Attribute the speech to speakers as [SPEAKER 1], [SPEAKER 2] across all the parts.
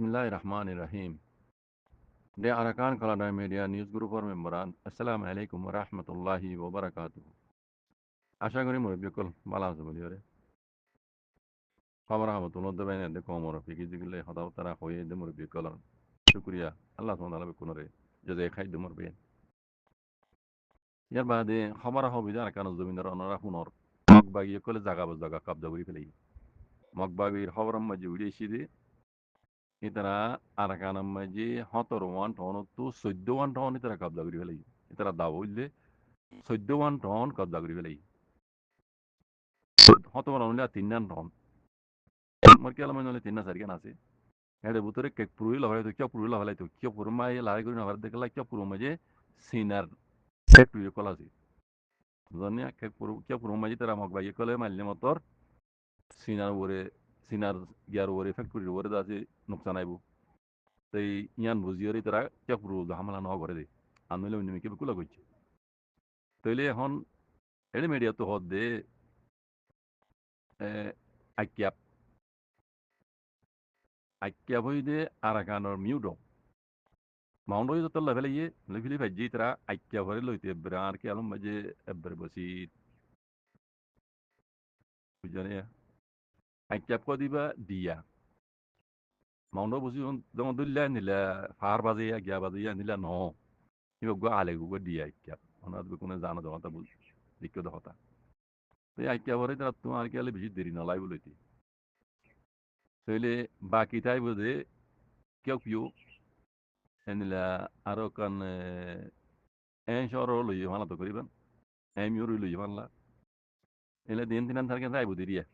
[SPEAKER 1] Bismillahirrahmanirrahim. The Arakan Kaladay Media News Group or Memberan. Assalamu alaikum wa rahmatullahi wa barakatuh. আশা করি মুরব্বিকল ভালো আছে বলি ওরে খবর হাবো তুলো দেবে না দেখো আমার ফিকি দিলে হতাও তারা হয়ে দে মুরব্বিকল শুকরিয়া আল্লাহ সুবহানাহু ওয়া তাআলা যদি খাদ্য মরবে ইয়ার বাদে খবর হবে যে আরাকান জমিনের অনরা হুনর মগবাগি কলে জায়গা কবজা করে ফেলাই মগবাগির খবর মাঝে উড়িয়েছি দে ইতারা আরাকান মাঝে 17 টন তো 14 টন ইতারা কবজা করে ফেলাই ইতারা দাও হইলে 14 টন কবজা করে ফেলাই হতবার অনুলে 3 টন মোর কি আলম অনুলে 3 সারিগান আছে এর ভিতরে কেক পুরুই লহাই তো কিয়া পুরুই লহাই তো কিয়া পুরু মাই লাই করে নভার দেখলা কিয়া পুরু মাঝে সিনার ফ্যাক্টরি কল আছে জানিয়া কেক পুরু কিয়া পুরু মাঝে তারা মগ বাইয়ে কলে মাইলে মতর সিনার ওরে সিনার গিয়ার ওরে ফ্যাক্টরি ওরে আছে নুকসান আইবো তাই ইয়ান বুঝিয়রি তারা কিয়া পুরু হামলা ন করে দে আনলে অন্য মিকে কুলা কইছে তাইলে এখন এড়ে মিডিয়া তো হদ দে আইকিয়া আইকিয়া বই দে আরাকানর মিউডো মাউন্ট হয়ে যত লেভেলে ইয়ে লেভেলি ভাজি তারা আইকিয়া ভরে লইতে এবার আর কি আলম মাঝে এবার বসি বুঝানে আইকিয়া কো দিবা দিয়া মাউন্ট বসি যেমন দুল্লা নিলা ফার বাজে গিয়া বাজে নিলা ন ইবা গো আলে গো দিয়া আইকিয়া ওনার কোনো জানা দেওয়া তা বুঝ দিক্য দহতা তো আইকিয়া ভরে তারা তোমার কি আলে বেশি দেরি না লাইব লইতে তাইলে বাকি তাই বুঝে কেউ কেউ এনিলা আরো কান এন শহর লইয়ে ভালো তো করিবেন এমিউর লইয়ে ভালো এলে দিন তিনান থাকেন যাইব দিরিয়া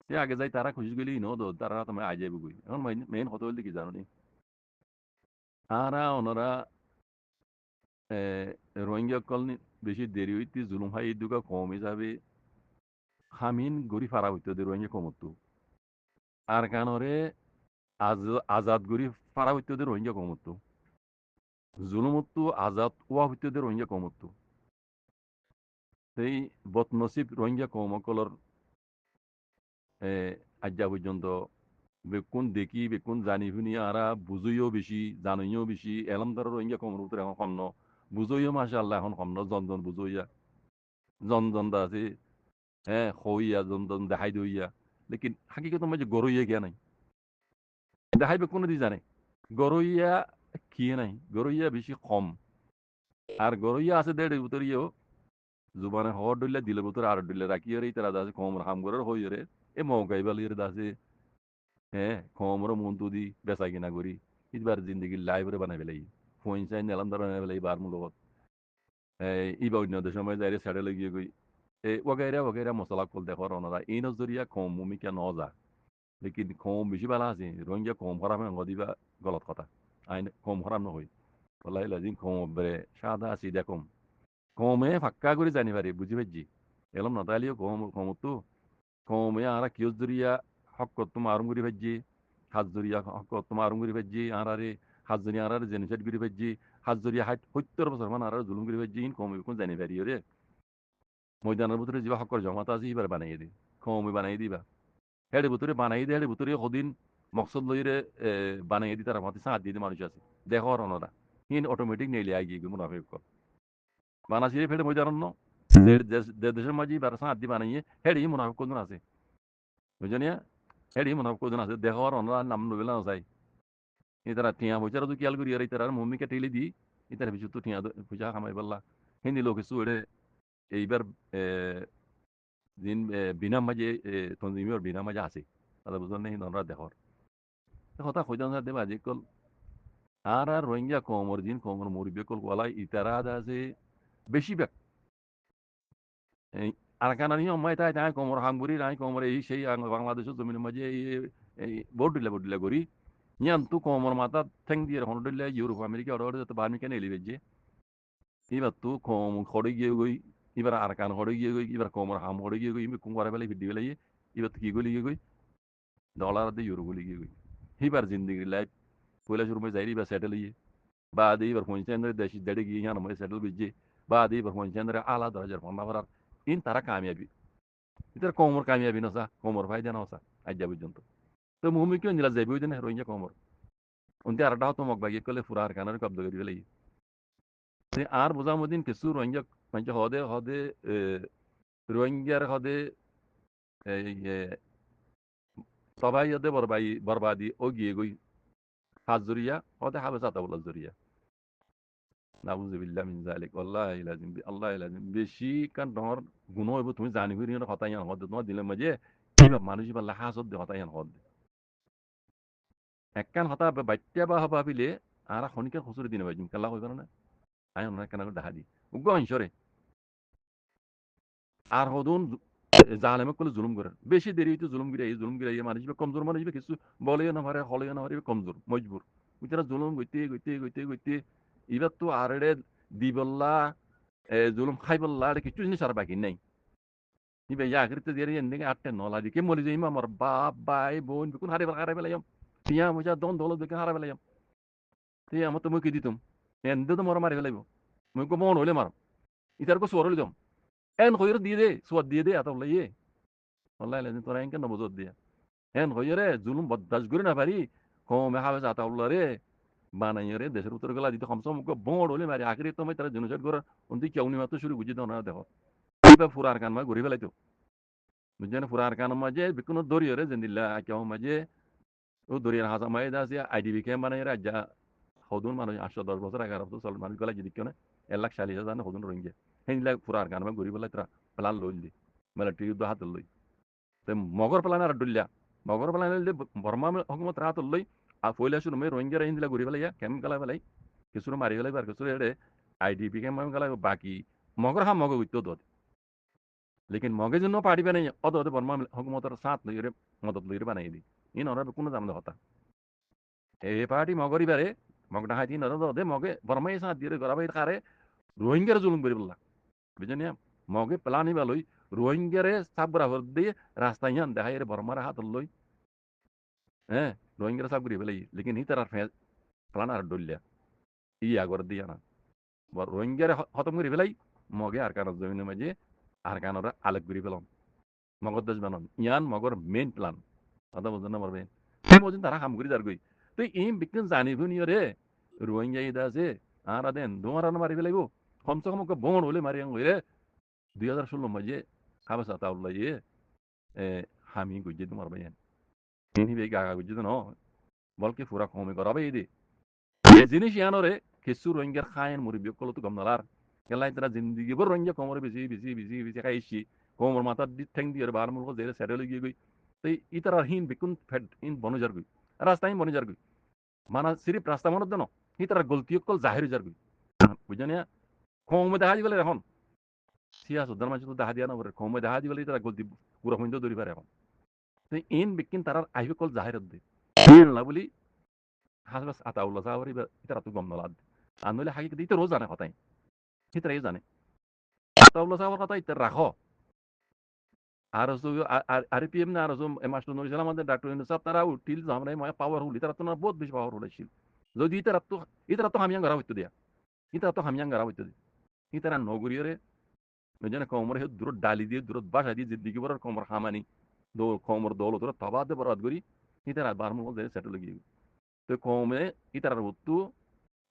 [SPEAKER 1] সে আগে যাই তারা খুশি গেলি ন তো তারা তোমার আই যাইব গই এখন মেইন হতে হইলে কি জানো নি আরা ওনারা রোহিঙ্গা কল বেশি দেরি হইতে জুলুম হাই দুকা কম হিসাবে হামিন গড়ি ফারা হইতে দে রোহিঙ্গা কমতো আর কানরে আজাদ গড়ি ফারা হইতে দে রোহিঙ্গা কমতো জুলুমতো আজাদ ওয়া হইতে দে রোহিঙ্গা কমতো সেই বদনসিব রোহিঙ্গা কমকলর আজ্ঞা পর্যন্ত বেকুন দেখি বেকুন জানি শুনি আরা বুঝইও বেশি জানিও বেশি এলম ধর রোহিঙ্গা কমর উত্তরে এখন খন্ন বুঝইও মাসা আল্লাহ এখন খন্ন জন বুঝইয়া জন দা আছে হ্যাঁ হইয়া জন দেখাই দইয়া লেকিন হাকিকত মাঝে গরইয়া গিয়া নাই দেখাইবে কোনো দি জানে গরইয়া কিয়ে নাই গরইয়া বেশি কম আর গরইয়া আছে দেড় উতরিও জুবানে হওয়ার ডইলে দিলের ভিতরে আর ডইলে রাখিয়ে রে তারা দাসে কম হাম করে হইয়ে রে এ মৌকাই বালিয়ে দাসে হ্যাঁ কমর মন্তু দি বেচা কিনা করি ইবার জিন্দগি লাইব্রেরি বানাই পেলাই ফোন চাই নেলাম ধর বানাই পেলাই বার মূল ইবা অন্য সময় যাই সাইডে লাগিয়ে গই ওগাইরা মশলা কল দেখো ওনারা এই নজরিয়া কম ভূমিকা ন যা লেকিন কম বেশি ভালো আছে রোহিঙ্গা কম হরামে দিবা গলত কথা আইন কম হরাম নহয় বলাই লাজিন কম বেড়ে সাদা আছি দেখম কমে ফাক্কা করে জানি পারি বুঝি পাইছি এলাম নতালিও কমতো কমে আর কিয় জরিয়া হক তোমার আরম করে ভাজি হাত জরিয়া হক তোমার আরম করে ভাজি আরে হাত জরি আর জেনিসাইড করে ভাজি হাত জরিয়া 70 বছর মান আর জুলুম করে ভাজি কমে কোন জানি পারি রে ময়দানের ভিতরে যা হকর জমাতা আছে এবার বানাই দি কমে বানাই দিবা হেডে ভিতরে বানাই দে হেডে ভিতরে সদিন মকসদ লইরে বানাই দি তারা মাতি সাথ দিয়ে মানুষ আছে দেখো অনরা হিন অটোমেটিক নেইলে আগিয়ে গিয়ে মুনাফিক বানাসিরে ফেলে ময়দান ন দেশের মাঝে বারো সাথ দিয়ে বানাইয়ে হেডে মুনাফিক কোন আছে বুঝলিয়া হেডি মুনাফিক কোন আছে দেখো অনরা নাম নবেলা চাই ইতারা টিয়া পয়সা তো কিয়াল করি আর ইতারা মম্মিকে টেলি দি ইতারা বিচু তো টিয়া পয়সা কামাই পারলা হিন্দি লোক কিছু এড়ে এইবার দিন বিনা মাঝে তঞ্জিমিওর বিনা মাঝে আছে তাদের বুঝলেন নেই নরা দেখর কথা কইতাম দেবা আজিকাল আর রোহিঙ্গা কমর দিন কমর মরিবে কল গলাই ইতারা আছে বেশিরভাগ আর কারণ অম্মাই তাই তাই কমর হাঙ্গুরি নাই কমর এই সেই বাংলাদেশের জমিনের মাঝে এই বড় করি ইয়ান তো কমর মাথা ঠেং দিয়ে হন দিলে ইউরোপ আমেরিকা অর্ডার যত বার্মি কেন এলি বেজে এবার তো কম খড়ে গিয়ে গই এবার আর কান খড়ে গিয়ে গই এবার কমর হাম খড়ে গিয়ে গই কুম করে বেলা ভিডি বেলা এবার তো কি গলি গিয়ে গই ডলার দিয়ে ইউরো গলি গিয়ে গই এবার জিন্দগি লাইফ পয়লা শুরু में जाइरी बस सेटल ही बाद এবার পঞ্চায়েত দেশি দেড়ে গিয়ে ইয়ান মধ্যে সেটেল বিজে बाद এবার পঞ্চায়েত আলা দরজার ফন্না ভরার ইন তারা কামিয়াবি ইতার কমর কামিয়াবি নসা কমর ফায়দা নসা আজ পর্যন্ত তো মুমি কেউ নিলা যাইবে ওই দিন রোহিঙ্গা কমর উনতে আরটা হতো মগবাগি কলে ফুরার কানার কব্দ করি ফেলাই আর বোঝামদিন কিছু রোহিঙ্গা মানে হদে হদে রোহিঙ্গার হদে সবাই হদে বরবাদি ও গিয়ে গই হাত জরিয়া হদে হাবে সাতা বলা জরিয়া নাউজুবিল্লাহ মিন যালিক ওয়াল্লাহি লাযিম আল্লাহ লাযিম বেশি কান ডর গুণ হইব তুমি জানি হইরি না কথা ইয়ান হদে তোমার দিলে মাঝে কিবা মানুষ বা লাহাজত দে কথা ইয়ান হদে একখান হতা বাচ্চা বা হবা বিলে আর খনিকের খুচুরি দিনে বাইজিম কাল্লা হইব না আয়ন না কেন দেখা দি উগ্র হিংসরে আর হদুন জালেমে কলে জুলুম করে বেশি দেরি হইতে জুলুম গিরা এই মানুষ কমজোর মানুষ কিছু বলে না পারে হলে না পারে কমজোর মজবুর উইতারা জুলুম গইতে এবার তো আর এড়ে দিবল্লা জুলুম খাইবল্লা আর কিছু জিনিস আর বাকি নাই ইবে ইয়া আগরিতে দিয়ে এন্দিকে আটতে নলা দিকে মলি যাইম আমার বাপ ভাই বোন বিকুন হারে বেলাইম টিয়া মজা দন দলত বিকুন হারে বেলাইম টিয়া আমার তো মুই কি দিতুম এন্দ তো মর মারি ফেলাইব মুই কো মন হইলে মারম ইতার কো সুয়ার হইলাম en hoyre দিয়ে suat দিয়ে আতা লইয়ে wallahi lazim তোরা এনকে নবজত দিয়া en hoyre জুলুম বরদাস্ত করে না পারি কমে হাবে আতা রে বানাইয়ে রে দেশের উত্তর গলা দিতে কমসম কো বড় হলে মারি আখরি তো মই তারা জনসাইড করে উন্দি কেউনি মাত্র শুরু বুঝি দাও না দেখো ইবা ফুরার কান মা ঘুরি ফেলাইতো বুঝছেন ফুরার কান মাঝে বিকুনো দরিয়ে রে জিন্দিল্লা কেউ মাঝে ও দরিয়ার হাসা মাই দাসি আইডিবি কে বানাই রে যা হদুন মানুষ 8-10 বছর আগে আর চল মানুষ গলা যদি কেউ না 1,40,000 হদুন রোহিঙ্গা হেনলা ফুরার কান মা ঘুরি ফেলাই তারা প্লান লইলি মিলিটারি যুদ্ধ হাত লই te mogor plan ar dulla mogor plan le burma hukumat rat loy a foila shuru me rohingya ra indila guri bala ya kem gala bala kisuru mari gala bar kisuru ede idp kem gala baki mogor ha mogo gitto do lekin moge jonno party banai odo odo burma hukumatar sath loy re madad loy re banai di in ora be kuno jamda hota e party mogori bare mogda ha din odo de moge burma e sath dire gora bai kare rohingya ra zulum guri bala bijani moge plan hi baloi rohingya re sab barabar দিয়ে রাস্তায় ইয়ান দেখাই রে বর্মার হাত লই হ্যাঁ রোহিঙ্গা সব ঘুরে ফেলাই লেকিন ই তার প্লান আর ডলিয়া ই আগর দিয়া না রোহিঙ্গার খতম করে ফেলাই মগে আর কারণ জমিনের মাঝে আর কারণরা আলেক ঘুরে ফেলাম মগর দেশ বানান ইয়ান মগর মেইন প্লান কথা বুঝলেন না পারবেন তুই বলছেন তারা হাম করি যার গই তুই ইম বিজ্ঞান জানিব নিও রে রোহিঙ্গা ইদা আছে আর দেন দোয়ার মারি ফেলাইব কমসে কম বোন হলে মারি আং রে 2016 মাঝে খাবে সাতা উল্লাই হামি গুজে তোমার বাইন ini be gaga gujido no bolke fura komi gora be idi ye jinis yanore kesu rohingya khayen muri biokolo tu gamnalar kelai tara zindagi bor rohingya komore bisi kaishi komor mata di theng di bar mul ko zere sere legi goi tai itara hin bikun fed in bonu jar goi rasta in bonu jar goi mana sirif rasta monot deno itara golti kol zahir jar goi bujane komo দেখা দি বলে এখন সিয়া সুদার মাঝে তো দেখা দিয়া না বলে কোমে দেখা দি বলে itara golti pura hoindo dori pare এখন tai in bikin tarar ahibe kol zahir de la boli হাসবাস Ataullah সাহাবারি ইতারা তো গম নলাদ আর নইলে হাকি দিতে রোজ জানে কথাই হিতরাই জানে আতাউল্লাহ সাহাবার কথা ইতে রাখো আর আর পিএম না আর মাস্টার নুর ইসলাম আমাদের ডাক্তার ইউনুস সাহেব তারা উঠিল আমরা পাওয়ারফুল ইতারা তো না বহুত বেশি পাওয়ারফুল ছিল যদি ইতারা তো হামিয়াং গারা হইতো দিয়া ইতারা তো হামিয়াং গারা হইতো ইতারা নগরীয়রে নজনে কমর হে দূর ডালি দিয়ে দূর বাসা দিয়ে জিদ্দিগি বড় কমর হামানি দো কমর দৌলত তবাদে বরাদ করি ইতারা বারমুল সেটেল গিয়ে তো কমে ইতারা উত্তু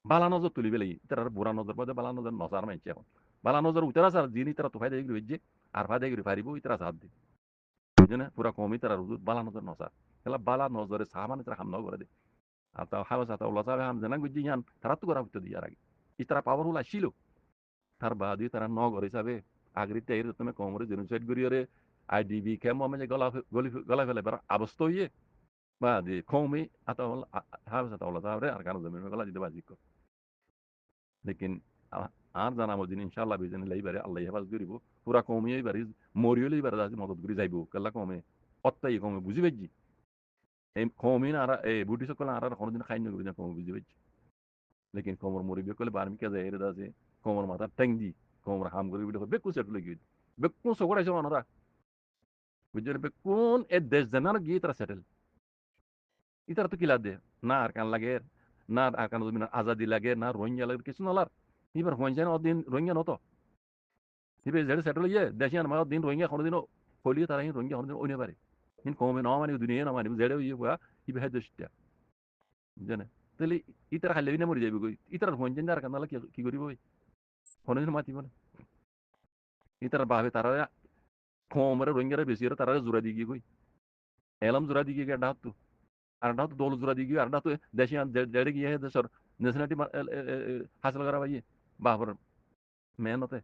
[SPEAKER 1] বালা নজর তুলি বেলাই তার বুড়া নজর পদে বালা নজর নজার মাইছে এখন বালা নজর উতারা সার জিনি তারা তো ফায়দা গিরি হইছে আর ফায়দা গিরি পারিব ইতারা সাথ দি বুঝেনা পুরা কমি তারা রুজুর বালা নজর নজার এলা বালা নজরে সাহাবানে তারা হামলা করে দে আর তা হাওয়া সাথে আল্লাহ সাহেব হাম জানা গুজি ইয়ান তারা তো করা হইতো দিয়ার আগে ইতারা পাওয়ারফুল আসিল তার বাদি তারা নগর হিসাবে আগরিতে এর তুমি কমরে জেনোসাইড গরিয়রে আইডিবি কেমন মানে গলা ফেলে বার অবস্থা হইয়ে বা দি কমি আতা হাওয়া সাথে আল্লাহ সাহেব আর কারণ জমিন গলা দিতে বাজি লেকিন আর জানাবো দিন ইনশাআল্লাহ বিজনে লাইবারে আল্লাহ হেফাজ করিব পুরা কমিয়ে বাড়ি মরিও লাইবারে দাজি মদত করি যাইব কেল্লা কমে অত্যাই কমে বুঝি পাইছি এই কমিন আর এই বুটি সকল আর কোনদিন খাইন করি না কমে বুঝি পাইছি লেকিন কমর মরিবে কলে বারমি কে যায় এর দাসে কমর মাথা ট্যাং দি কমর হাম করি বিলে বেকু সেট লাগি বেকু সগড়াইছে মানরা বুঝলে বেকুন এ দেশ জানার গিয়ে তারা সেটেল ইতারা তো কিলা দে না আর কান লাগে না আর কান জমিন আজাদি লাগে না রোহিঙ্গা লাগে কিছু নলার এবার হইছে না দিন রোহিঙ্গা নত এবার যেটা সেটেল ইয়ে দেশিয়ান মা দিন রোহিঙ্গা কোনদিন ফলিয়ে তারা রোহিঙ্গা কোনদিন ওইনে পারে হিন কমে না মানে দুনিয়া না মানে যেটা ইয়ে হওয়া ইবে দেশটা জানে তাহলে ইতারা খাইলে না মরে যাবে কই ইতার হঞ্জেন আর কানালা কি করিব হনদিন মাতিব না ইতার ভাবে তারা কমরে রোহিঙ্গারা বেশি তারা জোড়া দিয়ে কই এলাম জোড়া দিয়ে গিয়ে ডাকতো আর ডাকতো দল জোড়া দিয়ে আর ডাকতো দেশে জেড়ে গিয়ে দেশের ন্যাশনালিটি হাসিল করা ভাই বাপর মেহনতে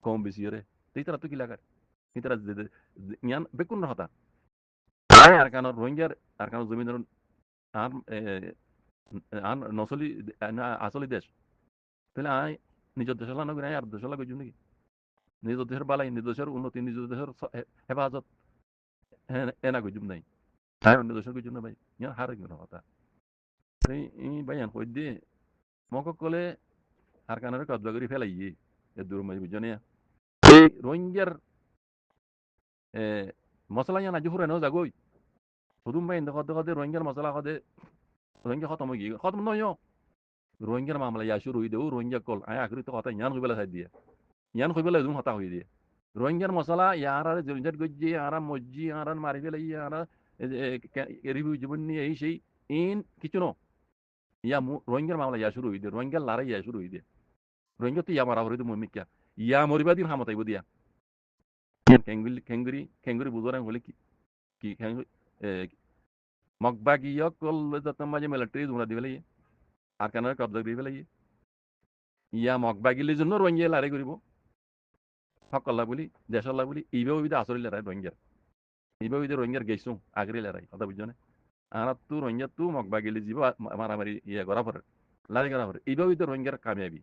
[SPEAKER 1] কম বেশি রে ইতারা তো কি লাগার ইতারা ইয়ান বেকুন হতা আর কেন রোহিঙ্গার আর কেন জমিনের আর আন নসলি আসলি দেশ তাহলে আয় নিজের দেশের লানো করে আর দেশের লাগে নাকি নিজের দেশের বালাই নিজ দেশের উন্নতি নিজ দেশের হেফাজত এনা গজুম নাই তাই অন্য দেশের গজুম না ভাই ইয়ার হারে কি কথা এই ভাই আন কই দিয়ে মক কলে আর কানারে কবজা করে ফেলাই এ দূর মাঝে বুঝনে এই রোহিঙ্গার মশলা ইয়ান আজ ফুরে নাও যাগই হুদুম ভাই দেখতে দেখতে রোহিঙ্গার মশলা খাদে রোহিঙ্গা খতম হয়ে গিয়ে খতম নয় রোহিঙ্গার মামলা ইয়া শুরু হয়ে দেও রোহিঙ্গা কল আয় আখরি তো কথা ইয়ান কইবেলা সাইড দিয়ে ইয়ান কইবেলা এদুম হতা হয়ে দিয়ে রোহিঙ্গার মশলা ইয়ার আর জরিঞ্জাট গজ্জি আর মজ্জি আর মারি ফেলে আর রিভিউ জীবন নিয়ে এই সেই ইন কিছু ন ইয়া রোহিঙ্গার মামলা ইয়া শুরু হয়ে দিয়ে রোহিঙ্গার লারে ইয়া শুরু হয়ে দিয়ে রোহিঙ্গা তো ইয়া মারা হরে মমিকা ইয়া মরিবা দিন হামতাইব দিয়া খেঙ্গুরি বুঝার হলে কি কি মগবাগি কল মাঝে মিলিটারি তোমরা দিবে আর কেন কবজা দিয়ে ফেলাই ইয়া মগবাগিলির জন্য রোহিঙ্গা লারে করিব সকল্লা বলি দেশল্লা বলি এইভাবে আসলে লেরাই রোহিঙ্গার এইভাবে রোহিঙ্গার গেছুম আগরে লেরাই কথা বুঝছো না আর তু রোহিঙ্গা তু মগবাগিলি যাব মারামারি ইয়ে করা পরে লারি করা পরে এইভাবে রোহিঙ্গার কামিয়াবি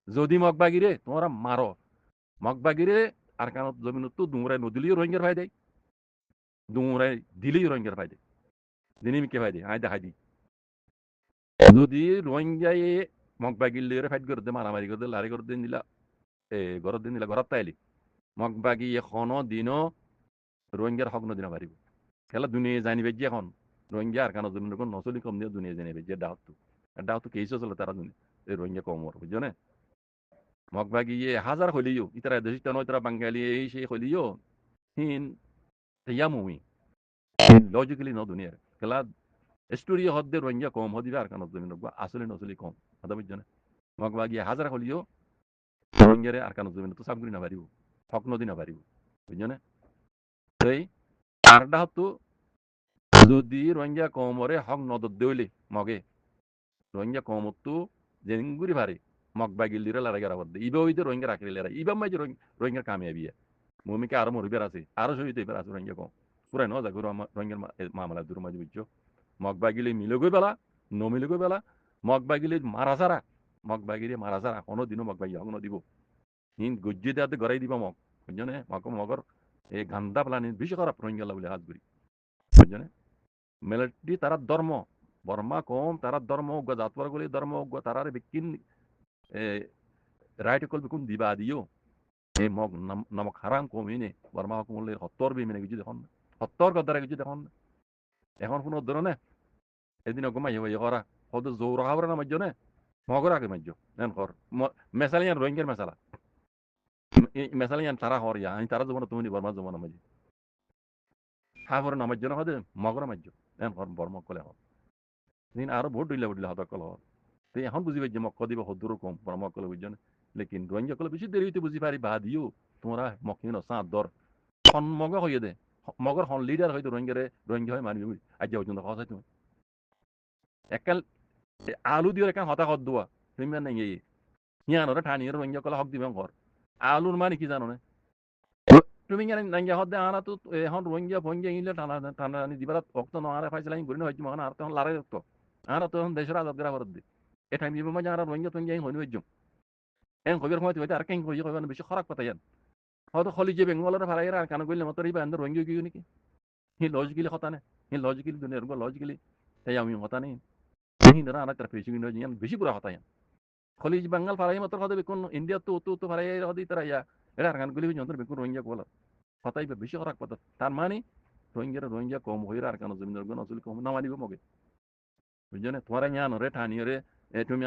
[SPEAKER 1] যদি মগবাগিরে তোমরা মারো মগবাগিরে আর কেন জমিন তো দুমরাই নদিলেও রোহিঙ্গার ভাই দেয় দুমরাই দিলেই রোহিঙ্গার ভাই দেয় দিনিমিকে ভাই দেয় আয় দেখাই দিই যদি রোহিঙ্গায় মগবাগিলিরে ফাইট করে দে মারামারি করে দে লারি করে দিন দিলা ঘরত দিন দিলা ঘরত তাইলি মগবাগি এখনো দিনও রোহিঙ্গার হক নদিনা পারিব খেলা দুনিয়া জানিবে যে এখন রোহিঙ্গা আর কেন জমিন নচলি কম দিয়ে দুনিয়া জানিবে যে ডাহতো কেইস চলে তারা এই রোহিঙ্গা কম ওর বুঝছো না মগবাগি হাজার হলিও ইতারা দেশিত নয় তারা বাঙালি এই সেই হলিও হিন ইয়ামুই লজিক্যালি ন দুনিয়ার খেলা স্টোরি হদ্দে রোহিঙ্গা কম হদিবে আর কেন জমিন আসলে নচলি কম কথা বুঝছো না মগবাগি হাজার হলিও রোহিঙ্গারে আর কেন জমিন তো সাবগুলি না পারিব হক নদী না পারিব বুঝছো না সেই আরটা হতো যদি রোহিঙ্গা কমরে হক নদর দেউলি মগে রোহিঙ্গা কমতো জেঙ্গুরি ভারে মগবাগিলিরা লারা গেরা বদ্দে ইবা হইতে রোহিঙ্গা রাখলে লেরা ইবা মাঝে রোহিঙ্গার কামিয়াবি মমিকে আরো মরিবের আছে আরো সহিত এবার আছে রোহিঙ্গা কম পুরাই ন জাগর রোহিঙ্গার মামলা দূর মাঝে বুঝছো মগবাগিলি মিলগই বেলা নমিলগই বেলা মগবাগিলি মারা সারা কোনো দিনও মগবাগি হক নদিব হিন গজ্জি দেওয়াতে গড়াই দিব মগ বুঝছো না মগর এই গান্দা প্লানি বেশি খারাপ রোহিঙ্গা বলে হাত করি বুঝছো না মিলিটারি তারা ধর্ম বর্মা কম তারা ধর্ম জাতবর্গলি ধর্ম তারারে বিকিন রাইট কল বিকুন দিবা দিও এই মগ নমক হারাম কমিনে বর্মা হকুমলে হত্তর বিমিনে কিছু দেখুন হত্তর গদ্দারে কিছু দেখুন এখন কোনো ধরনে এদিন ঘুমাই হয়ে করা হয়তো জোর হাবরা না মাঝ্য না মগর আগে মাঝ্য নেন কর মেসালিয়ান রোহিঙ্গার মেসালিয়ান তারা হর ইয়া আমি তারা জমানো তুমি বর্মা জমানো মাঝে হাবর নামাজ না হদে মগর মাঝ্য নেন কর বর্মা কলে হর দিন আরো বহুত ডইলা উঠলে হত কল হর তো এখন বুঝি পাই যে মক্ক দিব হদ্দুর কম বর্মা কলে বুঝছো না লেকিন রোহিঙ্গা কলে বেশি দেরি হইতে বুঝি পারি বা দিও তোমরা মকিন সাঁত দর হন মগ হইয়ে দে মগর হন লিডার হয়তো রোহিঙ্গা হয় মানি আজ পর্যন্ত কথা তুমি একাল আলু দিয়ে একান হতা হত দোয়া তুমি নাই হিয়ানোরে ঠানিয়ে রোহিঙ্গা কলে হক দিবেন ঘর আলুর মানে কি জানো না তুমি নাঙ্গা হদ আনা তো এখন রোহিঙ্গা ফোহিঙ্গা ইলে টানা দিবার অক্ত নহারে ফাইছিল আমি ঘুরি হইছি মহান আর তখন লারে অক্ত আনা তো দেশের আজাদ করা করত দি এ টাইম দিব মাঝে আর রোহিঙ্গা ফোহিঙ্গা হইনি হইজুম এন কবির সময় হইতে আর কেন কই কইবান বেশি খারাপ কথা ইয়ান হয়তো খলি যে বেঙ্গলের ফারাইরা আর কান কইলে মত রিবা আন্দর রোহিঙ্গা কি নাকি হি লজিক্যালি কথা না হি লজিক্যালি দুনিয়ার লজিক্যালি তাই আমি কথা নেই হি না আনা তার ফেসিং নয় ইয়ান বেশি পুরা কথা ইয়ান খলি বাঙ্গাল ফারাই মত কথা বেকুন ইন্ডিয়া তো ফারাই হদি তারা ইয়া এটা আর কান কইলে যন্ত্র বেকুন রোহিঙ্গা বলা কথাই বেশি খারাপ কথা তার মানে রোহিঙ্গা কম হইরা আর কেন জমিনের আসলে কম না মানিব মগে বুঝছো না তোমার ইয়ান রে ঠানিয়ে রে তুমি